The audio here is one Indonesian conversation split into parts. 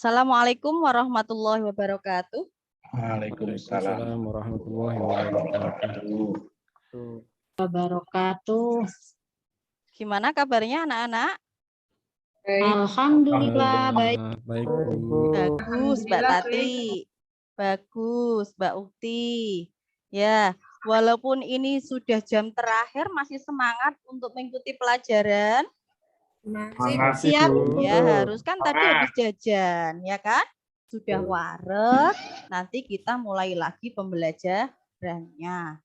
Assalamualaikum warahmatullahi wabarakatuh. Waalaikumsalam Waalaikumsalam warahmatullahi wabarakatuh. Wabarakatuh. Gimana kabarnya anak-anak? Alhamdulillah baik. Baik, Bu. Bagus, Mbak Tati. Bagus, Mbak Ukti. Ya, walaupun ini sudah jam terakhir, masih semangat untuk mengikuti pelajaran. Siap. Ya, harus kan tadi habis jajan, ya kan? Sudah wareg, nanti kita mulai lagi pembelajarannya.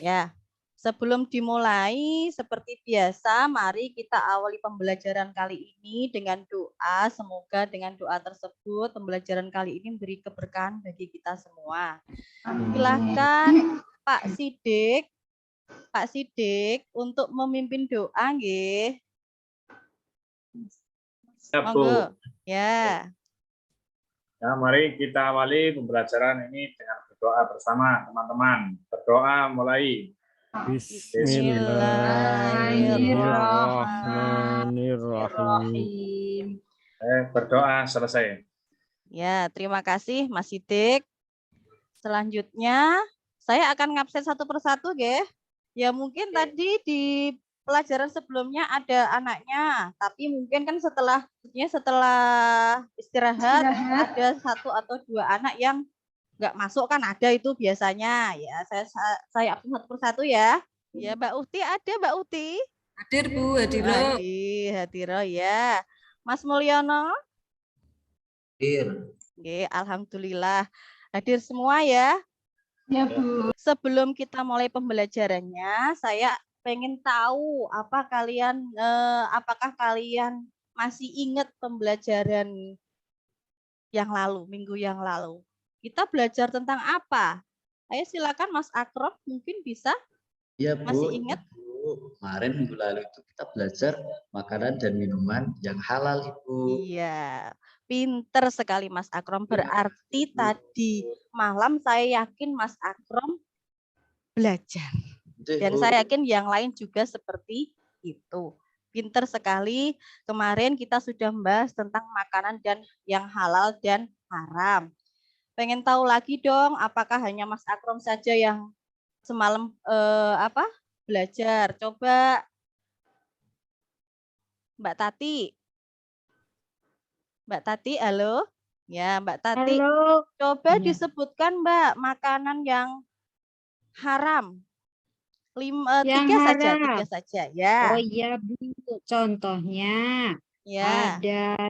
Ya, sebelum dimulai, seperti biasa, mari kita awali pembelajaran kali ini dengan doa. Semoga dengan doa tersebut, pembelajaran kali ini memberi keberkahan bagi kita semua. Silakan Pak Sidik untuk memimpin doa, nggih. Monggo. Ya. Ya, mari kita awali pembelajaran ini dengan berdoa bersama teman-teman. Berdoa mulai. Bismillahirrahmanirrahim. Berdoa selesai. Ya, terima kasih Mas Sidik. Selanjutnya saya akan ngabsen satu persatu, nggih. Ya mungkin tadi di pelajaran sebelumnya ada anaknya, tapi mungkin kan setelah istirahat ada satu atau dua anak yang nggak masuk, kan ada itu biasanya. Ya, saya absen satu persatu ya. Ya, Mbak Ukti ada, Mbak Ukti? Hadir Bu, Hadiro. Hadiro ya. Mas Mulyono? Hadir. Oke, alhamdulillah hadir semua ya. Ya, Bu. Sebelum kita mulai pembelajarannya, saya pengen tahu apakah kalian masih ingat pembelajaran yang lalu, minggu yang lalu. Kita belajar tentang apa? Ayo silakan Mas Akrom, mungkin bisa? Ya, Bu. Masih ingat? Bu, kemarin minggu lalu itu kita belajar makanan dan minuman yang halal, Ibu. Iya, pinter sekali Mas Akrom. Berarti tadi malam saya yakin Mas Akrom belajar. Dan saya yakin yang lain juga seperti itu. Pinter sekali. Kemarin kita sudah membahas tentang makanan dan yang halal dan haram. Pengen tahu lagi dong, apakah hanya Mas Akrom saja yang semalam belajar? Coba Mbak Tati. Mbak Tati, halo? Ya, Mbak Tati. Halo. Coba Ya. disebutkan Mbak makanan yang haram. Yang Tiga saja ya. Oh iya, Bu. Contohnya Ya. ada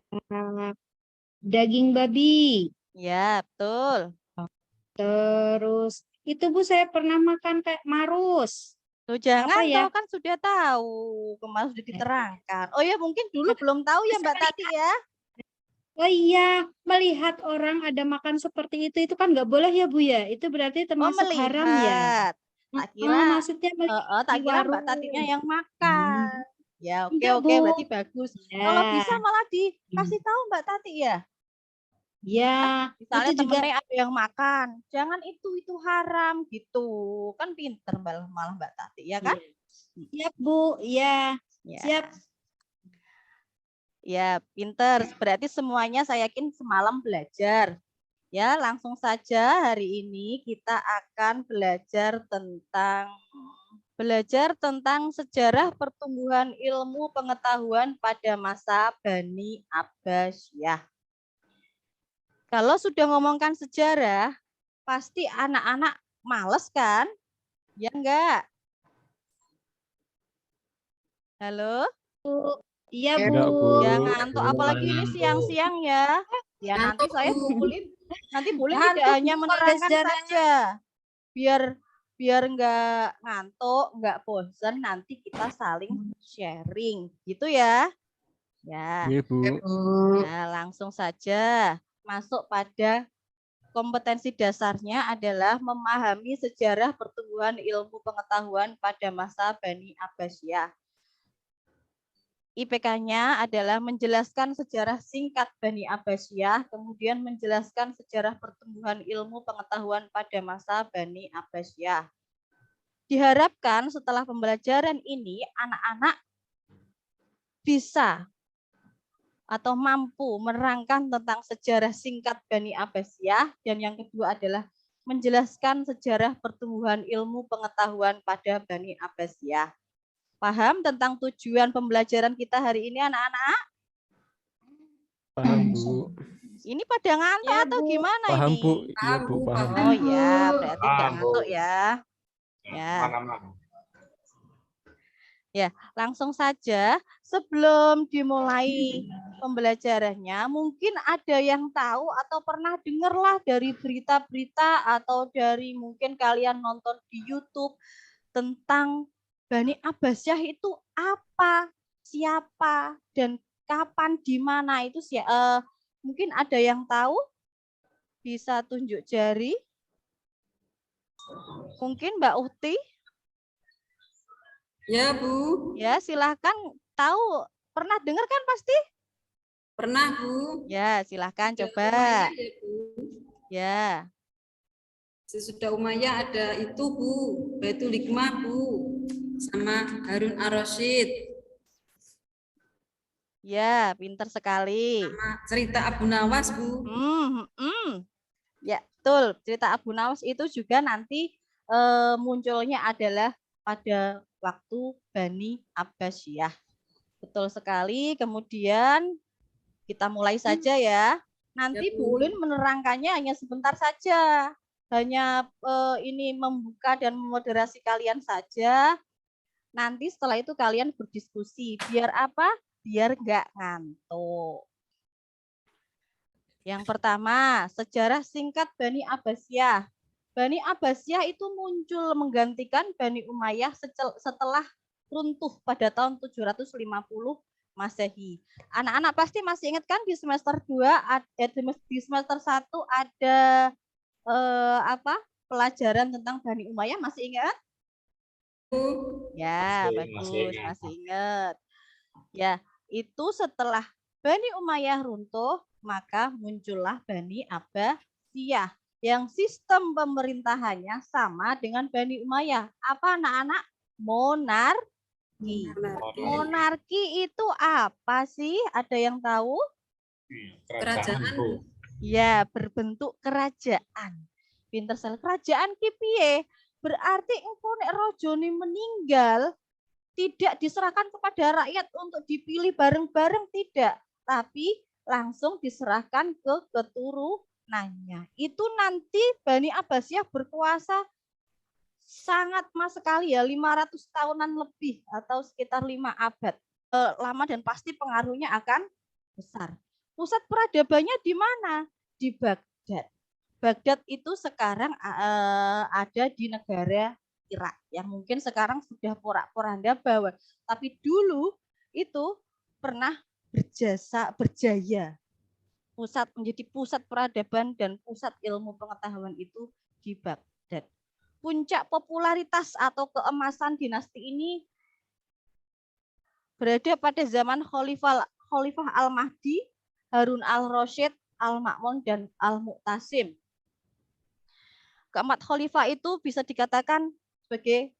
daging babi. Ya, betul. Terus itu Bu, saya pernah makan kayak marus. Tuh jangan ya? tahu, kan sudah tahu. Kemarin sudah diterangkan. Oh ya, mungkin dulu belum tahu ya Mbak Tati ya. Oh iya, melihat orang ada makan seperti itu kan nggak boleh ya Bu ya? Itu berarti termasuk haram ya? Tak kira, maksudnya tak kira Mbak Tatinya yang makan. Ya, oke, Bu. berarti bagus. Ya. Kalau bisa malah dikasih tahu Mbak Tati ya. Ya, Misalnya itu juga temennya ada yang makan, jangan itu haram gitu. Kan pinter malah Mbak Tati, ya kan? Siap Bu, ya. Siap. Ya, pinter. Berarti semuanya saya yakin semalam belajar. Ya, langsung saja hari ini kita akan belajar tentang sejarah pertumbuhan ilmu pengetahuan pada masa Bani Abbasiyah. Kalau sudah ngomongkan sejarah, pasti anak-anak males kan? Ya enggak? Halo? Iya Enggak, Bu. Bu. Ya ngantuk, apalagi ini siang-siang ya. Ya nanti saya pukulin. Nanti boleh tidak hanya menerangkan saja. Biar enggak ngantuk, enggak bosan, nanti kita saling sharing. Gitu ya. Ya. Iya, Bu. Nah, langsung saja masuk pada kompetensi dasarnya adalah memahami sejarah pertumbuhan ilmu pengetahuan pada masa Bani Abbasiyah. IPK-nya adalah menjelaskan sejarah singkat Bani Abbasiyah, kemudian menjelaskan sejarah pertumbuhan ilmu pengetahuan pada masa Bani Abbasiyah. Diharapkan setelah pembelajaran ini anak-anak bisa atau mampu menerangkan tentang sejarah singkat Bani Abbasiyah, dan yang kedua adalah menjelaskan sejarah pertumbuhan ilmu pengetahuan pada Bani Abbasiyah. Paham tentang tujuan pembelajaran kita hari ini anak-anak? Paham, Bu. Ini pada ngantuk Ya, atau Bu. gimana Paham, ini? Bu. Iya, Bu, paham. Oh ya, berarti nggak Paham, Bu. ngantuk ya. Ya. Aman-aman. Ya, langsung saja sebelum dimulai pembelajarannya, mungkin ada yang tahu atau pernah dengarlah dari berita-berita atau dari mungkin kalian nonton di YouTube tentang Bani Abbasiyah itu apa, siapa, dan kapan, di mana itu sih? Mungkin ada yang tahu? Bisa tunjuk jari? Mungkin Mbak Uhti? Ya, Bu. Ya, silahkan. Tahu, pernah dengar kan pasti? Pernah, Bu. Ya, silahkan Sesudah coba. Umayyah ya, Bu. Ya, Sesudah Umayyah ada itu, Bu. Baitul Hikmah, Bu. Sama Harun ar-Rasyid. ya, pinter sekali. Sama cerita Abu Nawas, Bu. Ya, betul. Cerita Abu Nawas itu juga nanti munculnya adalah pada waktu Bani Abbasiyah. Betul sekali. Kemudian kita mulai saja ya. Nanti Ya, Bu Bu. Ulin menerangkannya hanya sebentar saja. Hanya ini membuka dan memoderasi kalian saja. Nanti setelah itu kalian berdiskusi. Biar apa? Biar nggak ngantuk. Yang pertama, sejarah singkat Bani Abbasiyah. Bani Abbasiyah itu muncul menggantikan Bani Umayyah setelah runtuh pada tahun 750 Masehi. Anak-anak pasti masih ingat kan di semester 2, di semester 1 ada pelajaran tentang Bani Umayyah, masih ingat? Ya, bagus, masih ingat. Ya, itu setelah Bani Umayyah runtuh, maka muncullah Bani Abbasiyah yang sistem pemerintahannya sama dengan Bani Umayyah. Apa anak-anak? Monarki. Monarki itu apa sih? Ada yang tahu? Kerajaan. Ya, berbentuk kerajaan. Pinter sekali. Kerajaan ki piye? Berarti engko nek rajane meninggal tidak diserahkan kepada rakyat untuk dipilih bareng-bareng, tidak, tapi langsung diserahkan ke keturunannya. Itu nanti Bani Abbasiyah berkuasa sangat mas sekali ya, 500 tahunan lebih atau sekitar 5 abad. Lama dan pasti pengaruhnya akan besar. Pusat peradabannya di mana? Di Baghdad. Baghdad itu sekarang ada di negara Irak yang mungkin sekarang sudah porak-poranda bawah, tapi dulu itu pernah berjaya menjadi pusat peradaban dan pusat ilmu pengetahuan itu di Baghdad. Puncak popularitas atau keemasan dinasti ini berada pada zaman Khalifah Al-Mahdi, Harun al-Rasyid, Al-Ma'mun, dan Al-Mu'tasim. Keempat khalifah itu bisa dikatakan sebagai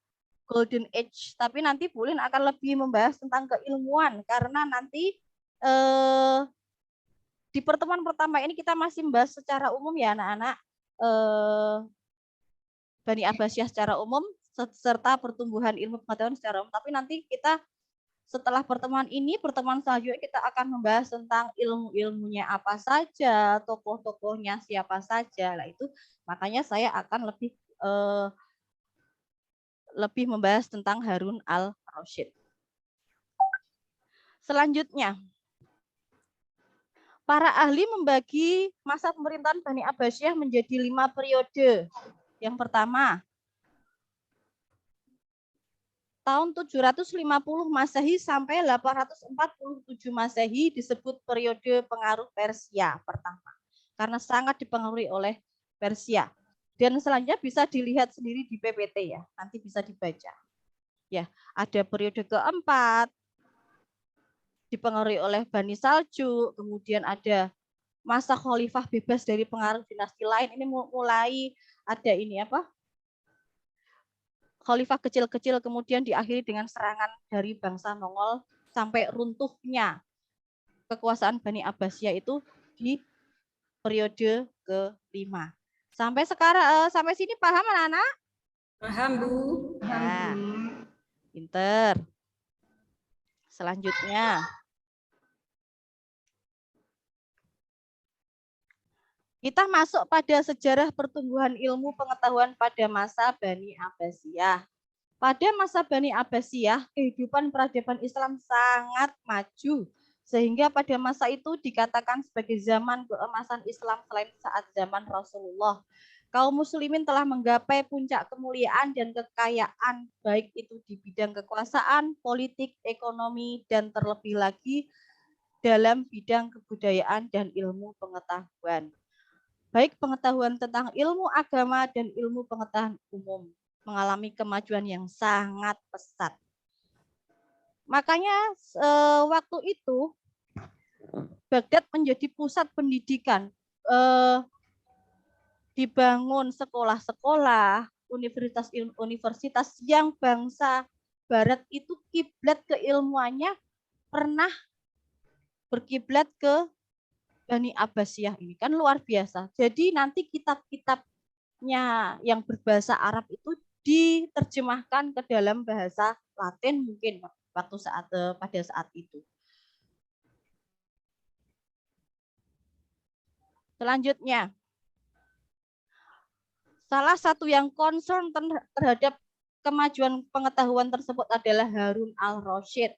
golden age, tapi nanti Bu Ulin akan lebih membahas tentang keilmuan karena nanti di pertemuan pertama ini kita masih membahas secara umum ya anak-anak, Bani Abbasiyah secara umum serta pertumbuhan ilmu pengetahuan secara umum. Tapi nanti kita setelah pertemuan ini, pertemuan selanjutnya kita akan membahas tentang ilmu-ilmunya apa saja, tokoh-tokohnya siapa saja. Lah itu makanya saya akan lebih membahas tentang Harun al-Rasyid. Selanjutnya, para ahli membagi masa pemerintahan Bani Abbasiyah menjadi 5 periode. Yang pertama, tahun 750 Masehi sampai 847 Masehi disebut periode pengaruh Persia pertama, karena sangat dipengaruhi oleh Persia. Dan selanjutnya bisa dilihat sendiri di PPT ya, nanti bisa dibaca. Ya, ada periode keempat dipengaruhi oleh Bani Saljuk, kemudian ada masa khalifah bebas dari pengaruh dinasti lain. Ini mulai ada ini apa? Khalifah kecil-kecil, kemudian diakhiri dengan serangan dari bangsa Mongol sampai runtuhnya kekuasaan Bani Abbasiyah itu di periode ke-5. Sampai sekarang sampai sini paham anak-anak? Paham, Bu. Ya. Pinter. Selanjutnya kita masuk pada sejarah pertumbuhan ilmu pengetahuan pada masa Bani Abbasiyah. Pada masa Bani Abbasiyah, kehidupan peradaban Islam sangat maju, sehingga pada masa itu dikatakan sebagai zaman keemasan Islam selain saat zaman Rasulullah. Kaum muslimin telah menggapai puncak kemuliaan dan kekayaan, baik itu di bidang kekuasaan, politik, ekonomi, dan terlebih lagi dalam bidang kebudayaan dan ilmu pengetahuan. Baik pengetahuan tentang ilmu agama dan ilmu pengetahuan umum mengalami kemajuan yang sangat pesat. Makanya waktu itu Baghdad menjadi pusat pendidikan. Dibangun sekolah-sekolah, universitas yang bangsa Barat itu kiblat keilmuannya pernah berkiblat ke Bani Abbasiyah ini, kan luar biasa. Jadi nanti kitab-kitabnya yang berbahasa Arab itu diterjemahkan ke dalam bahasa Latin mungkin pada saat itu. Selanjutnya, salah satu yang concern terhadap kemajuan pengetahuan tersebut adalah Harun al-Rasyid.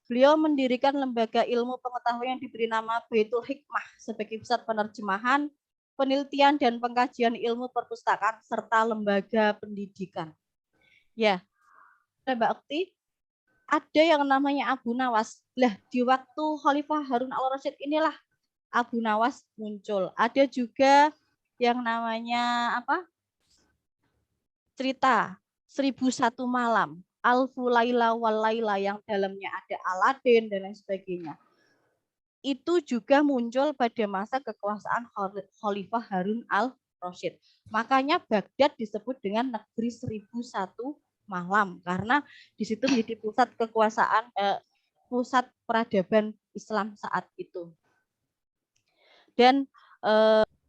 Beliau mendirikan lembaga ilmu pengetahuan yang diberi nama Baitul Hikmah sebagai pusat penerjemahan, penelitian, dan pengkajian ilmu perpustakaan, serta lembaga pendidikan. Ya, Mbak Okti, ada yang namanya Abu Nawas. Lah, di waktu Khalifah Harun al-Rasyid inilah Abu Nawas muncul. Ada juga yang namanya apa? Cerita 1001 Malam. Alfu Laila wal Laila yang dalamnya ada Aladin dan lain sebagainya. Itu juga muncul pada masa kekuasaan Khalifah Harun al-Rasyid. Makanya Baghdad disebut dengan negeri 1001 malam karena di situ menjadi pusat kekuasaan pusat peradaban Islam saat itu. Dan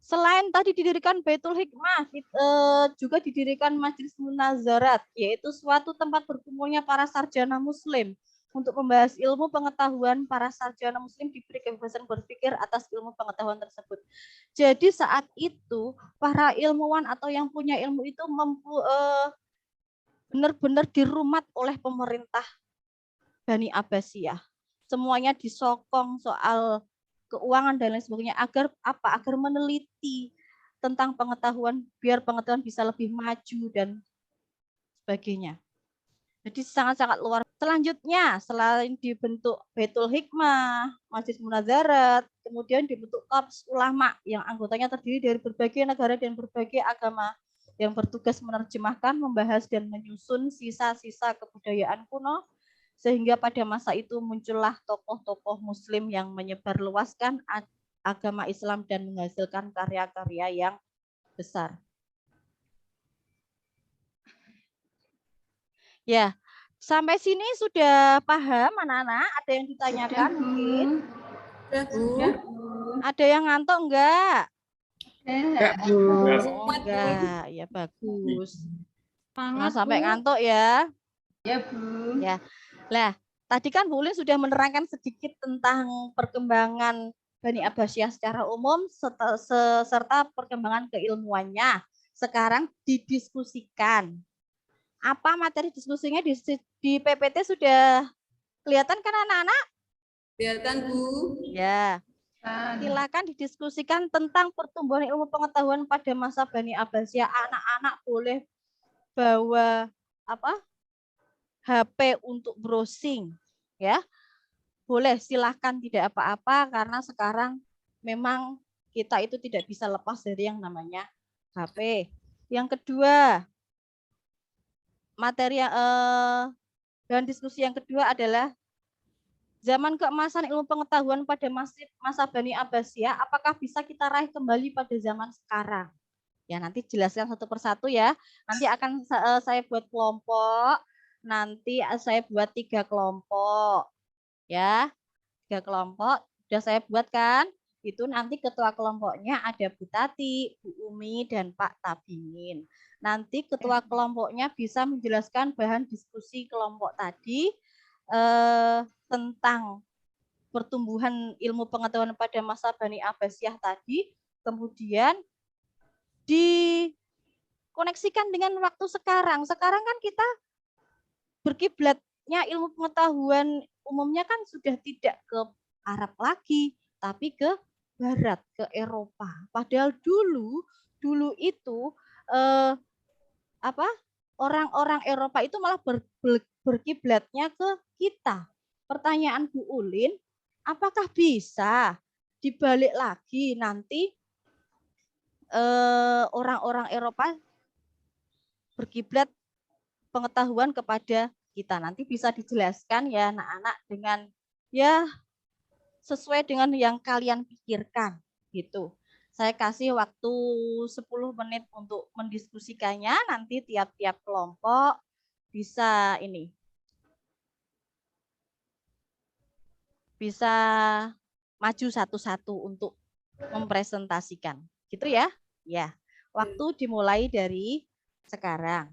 selain tadi didirikan Baitul Hikmah, juga didirikan Majelis Munazarat, yaitu suatu tempat berkumpulnya para sarjana muslim untuk membahas ilmu pengetahuan. Para sarjana muslim diberi kebebasan berpikir atas ilmu pengetahuan tersebut. Jadi saat itu para ilmuwan atau yang punya ilmu itu benar-benar dirumat oleh pemerintah Bani Abbasiyah. Semuanya disokong soal keuangan dan lain sebagainya agar meneliti tentang pengetahuan biar pengetahuan bisa lebih maju dan sebagainya. Jadi sangat-sangat luar. Selanjutnya selain dibentuk Baitul Hikmah, Majelis Munazarat, kemudian dibentuk Korps Ulama yang anggotanya terdiri dari berbagai negara dan berbagai agama yang bertugas menerjemahkan, membahas dan menyusun sisa-sisa kebudayaan kuno. Sehingga pada masa itu muncullah tokoh-tokoh muslim yang menyebarluaskan agama Islam dan menghasilkan karya-karya yang besar. Ya, sampai sini sudah paham anak-anak? Ada yang ditanyakan mungkin? Sudah, Bu. Ada yang ngantuk enggak? Enggak, Bu. Oh, enggak, ya bagus. Jangan sampai ngantuk ya. Ya, Bu. Ya. Lah, tadi kan Bu Ulin sudah menerangkan sedikit tentang perkembangan Bani Abbasiyah secara umum serta perkembangan keilmuannya. Sekarang didiskusikan. Apa materi diskusinya di PPT sudah kelihatan kan anak-anak? Kelihatan, Bu. Ya. Silakan didiskusikan tentang pertumbuhan ilmu pengetahuan pada masa Bani Abbasiyah. Anak-anak boleh bawa HP untuk browsing, ya. Boleh, silahkan, tidak apa-apa karena sekarang memang kita itu tidak bisa lepas dari yang namanya HP. Yang kedua, materi dan diskusi yang kedua adalah zaman keemasan ilmu pengetahuan pada masa Bani Abbasiyah, apakah bisa kita raih kembali pada zaman sekarang? Ya, nanti jelaskan satu persatu ya. Nanti akan saya buat kelompok. Nanti saya buat 3 kelompok, ya, 3 kelompok Sudah saya buat kan? Itu nanti ketua kelompoknya ada Bu Tati, Bu Umi, dan Pak Tabingin. Nanti ketua kelompoknya bisa menjelaskan bahan diskusi kelompok tadi tentang pertumbuhan ilmu pengetahuan pada masa Bani Abbasiyah tadi, kemudian dikoneksikan dengan waktu sekarang. Sekarang kan kita berkiblatnya ilmu pengetahuan umumnya kan sudah tidak ke Arab lagi, tapi ke Barat, ke Eropa. Padahal dulu itu orang-orang Eropa itu malah berkiblatnya ke kita. Pertanyaan Bu Ulin, apakah bisa dibalik lagi nanti orang-orang Eropa berkiblat pengetahuan kepada kita? Nanti bisa dijelaskan ya anak-anak dengan ya sesuai dengan yang kalian pikirkan gitu. Saya kasih waktu 10 menit untuk mendiskusikannya, nanti tiap-tiap kelompok bisa bisa maju satu-satu untuk mempresentasikan. Gitu ya? Ya. Waktu dimulai dari sekarang.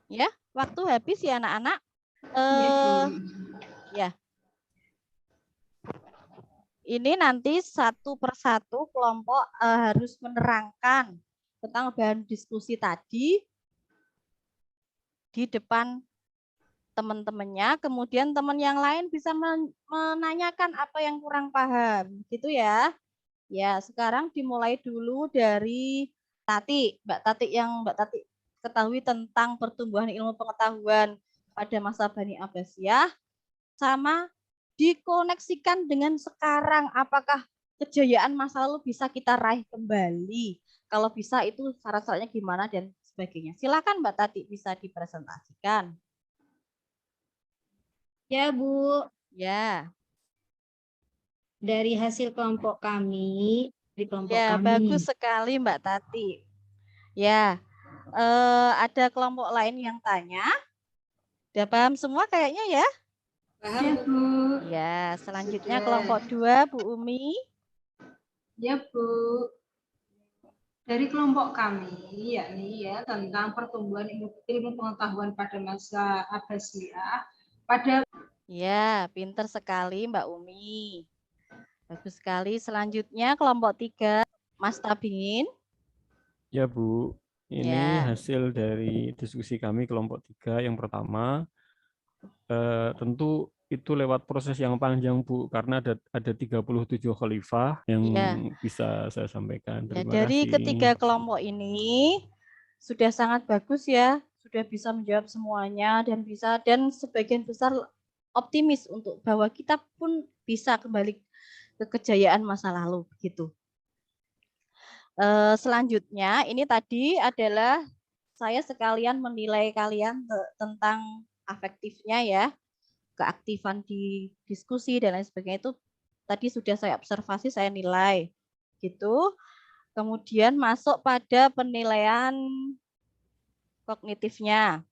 Ya, waktu habis ya anak-anak. Ya. Ini nanti satu persatu kelompok harus menerangkan tentang bahan diskusi tadi di depan teman-temannya, kemudian teman yang lain bisa menanyakan apa yang kurang paham, gitu ya. Ya, sekarang dimulai dulu dari Tati, Mbak Tati ketahui tentang pertumbuhan ilmu pengetahuan pada masa Bani Abbasiyah, sama dikoneksikan dengan sekarang, apakah kejayaan masa lalu bisa kita raih kembali? Kalau bisa itu syarat-syaratnya gimana dan sebagainya. Silakan Mbak Tati bisa dipresentasikan. Ya Bu. Ya. Dari hasil kelompok kami, di kelompok ya, kami. Bagus sekali Mbak Tati. Ya, ada kelompok lain yang tanya. Udah paham semua kayaknya ya? Paham, Bu. Ya, selanjutnya kelompok 2, Bu Umi. Ya, Bu. Dari kelompok kami, yakni ya tentang pertumbuhan ilmu pengetahuan pada masa Abbasiyah. Ya, pinter sekali Mbak Umi. Bagus sekali. Selanjutnya kelompok 3, Mas Tabingin. Ya Bu, ini Ya. hasil dari diskusi kami kelompok 3 yang pertama. Tentu itu lewat proses yang panjang Bu, karena ada 37 khalifah yang bisa saya sampaikan. Terima dari kasih. ketiga kelompok ini sudah sangat bagus ya, sudah bisa menjawab semuanya dan sebagian besar optimis untuk bahwa kita pun bisa kembali ke kejayaan masa lalu begitu. Selanjutnya ini tadi adalah saya sekalian menilai kalian tentang afektifnya ya, keaktifan di diskusi dan lain sebagainya itu tadi sudah saya observasi, saya nilai gitu. Kemudian masuk pada penilaian kognitifnya.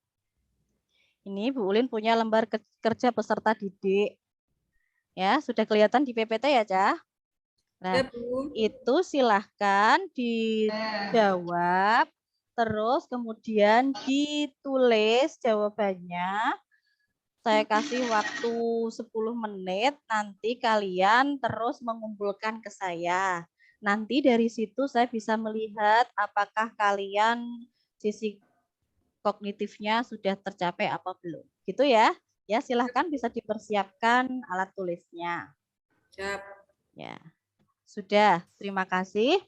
Ini Bu Ulin punya lembar kerja peserta didik. Ya, sudah kelihatan di PPT ya, Cah? Nah, Ya, Bu. itu silahkan dijawab, terus kemudian ditulis jawabannya. Saya kasih waktu 10 menit, nanti kalian terus mengumpulkan ke saya. Nanti dari situ saya bisa melihat apakah kalian sisi kognitifnya sudah tercapai apa belum. Gitu ya. Ya, silahkan bisa dipersiapkan alat tulisnya. Siap. Ya. Sudah, terima kasih.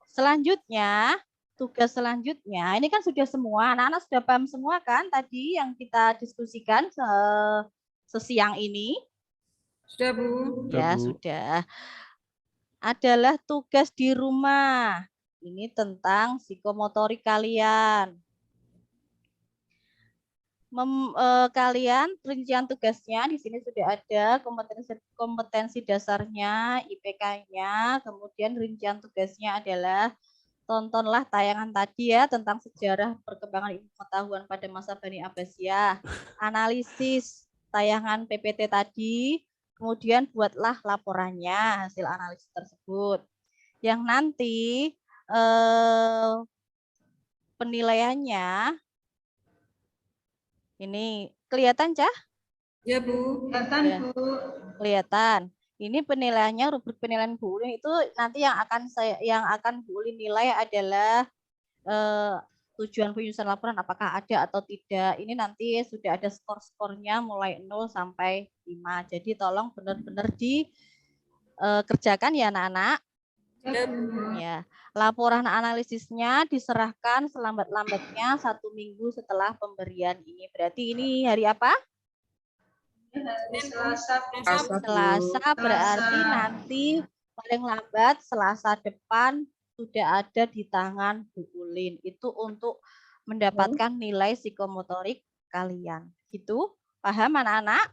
Selanjutnya, tugas selanjutnya, ini kan sudah semua, anak-anak sudah paham semua kan tadi yang kita diskusikan sesiang ini? Sudah, Bu. Ya, sudah. Adalah tugas di rumah. Ini tentang psikomotorik kalian. Kalian rincian tugasnya di sini sudah ada kompetensi dasarnya, IPK-nya, kemudian rincian tugasnya adalah tontonlah tayangan tadi ya tentang sejarah perkembangan ilmu pengetahuan pada masa Bani Abbasiyah. Analisis tayangan PPT tadi, kemudian buatlah laporannya hasil analisis tersebut. Yang nanti penilaiannya ini kelihatan, Cah? Ya, Bu. Kelihatan, Ya. Bu. Kelihatan. Ini penilaiannya, rubrik penilaian Bu Ulin itu nanti yang akan Bu Ulin nilai adalah tujuan penyusunan laporan apakah ada atau tidak. Ini nanti sudah ada skor-skornya mulai 0 sampai 5. Jadi tolong benar-benar dikerjakan ya anak-anak. Ya, Bu. Ya, laporan analisisnya diserahkan selambat-lambatnya 1 minggu setelah pemberian ini. Berarti ini hari apa? Selasa. Selasa, berarti nanti paling lambat Selasa depan sudah ada di tangan Bu Ulin. Itu untuk mendapatkan nilai psikomotorik kalian. Gitu? Paham anak-anak?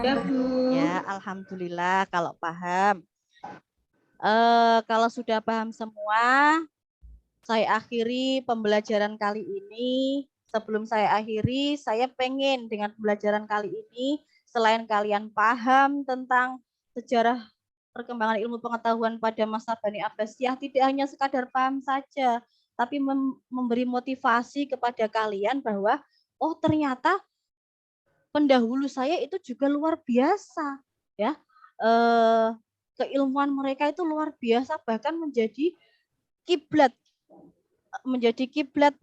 Ya, Bu. Ya, alhamdulillah kalau paham. Kalau sudah paham semua, saya akhiri pembelajaran kali ini. Sebelum saya akhiri, saya pengen dengan pembelajaran kali ini, selain kalian paham tentang sejarah perkembangan ilmu pengetahuan pada masa Bani Abbasiyah, tidak hanya sekadar paham saja, tapi memberi motivasi kepada kalian bahwa, oh ternyata pendahulu saya itu juga luar biasa, ya. Keilmuan mereka itu luar biasa, bahkan menjadi kiblat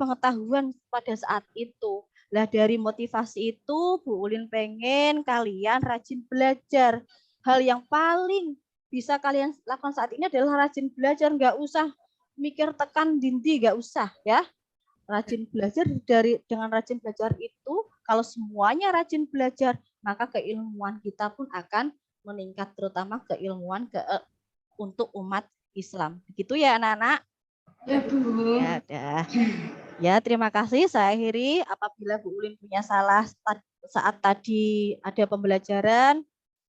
pengetahuan pada saat itu. Lah dari motivasi itu Bu Ulin pengen kalian rajin belajar. Hal yang paling bisa kalian lakukan saat ini adalah rajin belajar, nggak usah mikir tekan dindi, nggak usah ya. Rajin belajar, dengan rajin belajar itu kalau semuanya rajin belajar, maka keilmuan kita pun akan meningkat, terutama keilmuan untuk umat Islam. Begitu ya anak-anak? Ya, Bu. Ya, dah. Ya, terima kasih. Saya akhiri. Apabila Bu Ulin punya salah saat tadi ada pembelajaran,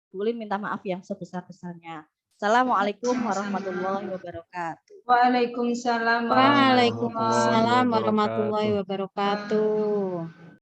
Bu Ulin minta maaf yang sebesar-besarnya. Assalamualaikum warahmatullahi wabarakatuh. Waalaikumsalam. Waalaikumsalam warahmatullahi wabarakatuh.